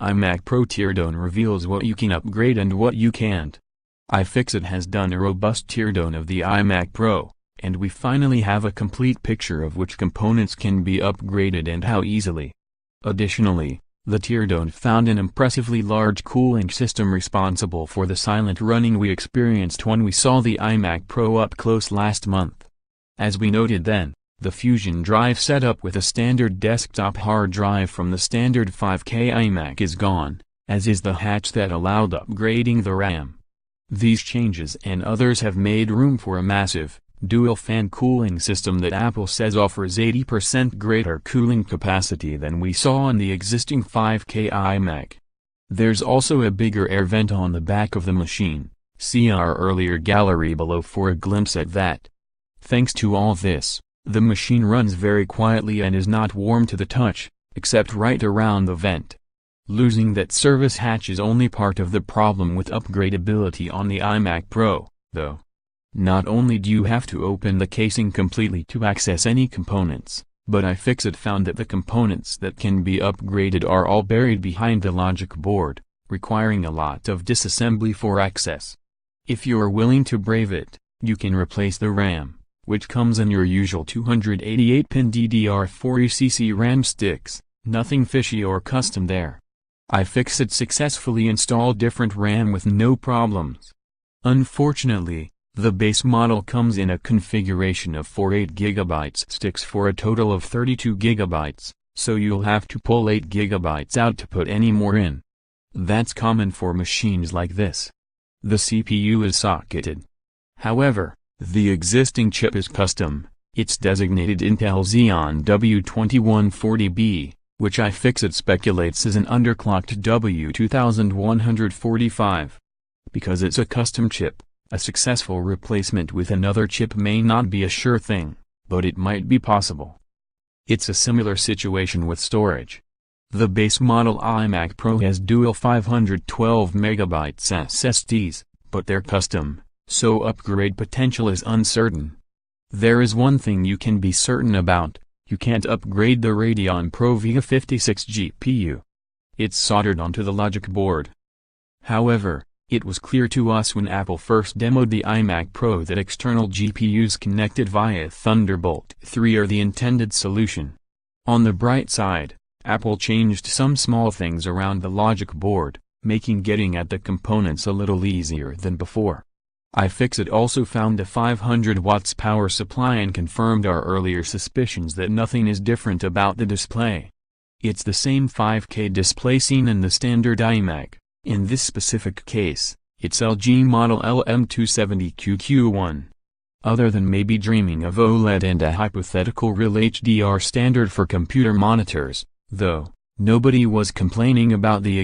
iMac Pro teardown reveals what you can upgrade and what you can't. iFixit has done a robust teardown of the iMac Pro, and we finally have a complete picture of which components can be upgraded and how easily. Additionally, the teardown found an impressively large cooling system responsible for the silent running we experienced when we saw the iMac Pro up close last month. As we noted then, the Fusion drive setup with a standard desktop hard drive from the standard 5K iMac is gone, as is the hatch that allowed upgrading the RAM. These changes and others have made room for a massive, dual-fan cooling system that Apple says offers 80% greater cooling capacity than we saw on the existing 5K iMac. There's also a bigger air vent on the back of the machine. See our earlier gallery below for a glimpse at that. Thanks to all this, the machine runs very quietly and is not warm to the touch, except right around the vent. Losing that service hatch is only part of the problem with upgradability on the iMac Pro, though. Not only do you have to open the casing completely to access any components, but iFixit found that the components that can be upgraded are all buried behind the logic board, requiring a lot of disassembly for access. If you're willing to brave it, you can replace the RAM, which comes in your usual 288-pin DDR4 RAM sticks, nothing fishy or custom there. iFixit successfully installed different RAM with no problems. Unfortunately, the base model comes in a configuration of 4 8GB sticks for a total of 32 GB, so you'll have to pull 8 GB out to put any more in. That's common for machines like this. The CPU is socketed. However, the existing chip is custom. It's designated Intel Xeon W2140B, which iFixit speculates is an underclocked W2145. Because it's a custom chip, a successful replacement with another chip may not be a sure thing, but it might be possible. It's a similar situation with storage. The base model iMac Pro has dual 512MB SSDs, but they're custom, so upgrade potential is uncertain. There is one thing you can be certain about: you can't upgrade the Radeon Pro Vega 56 GPU. It's soldered onto the logic board. However, it was clear to us when Apple first demoed the iMac Pro that external GPUs connected via Thunderbolt 3 are the intended solution. On the bright side, Apple changed some small things around the logic board, making getting at the components a little easier than before. iFixit also found a 500 watts power supply and confirmed our earlier suspicions that nothing is different about the display. It's the same 5K display seen in the standard iMac. In this specific case, it's LG model LM270QQ1. Other than maybe dreaming of OLED and a hypothetical real HDR standard for computer monitors, though, nobody was complaining about the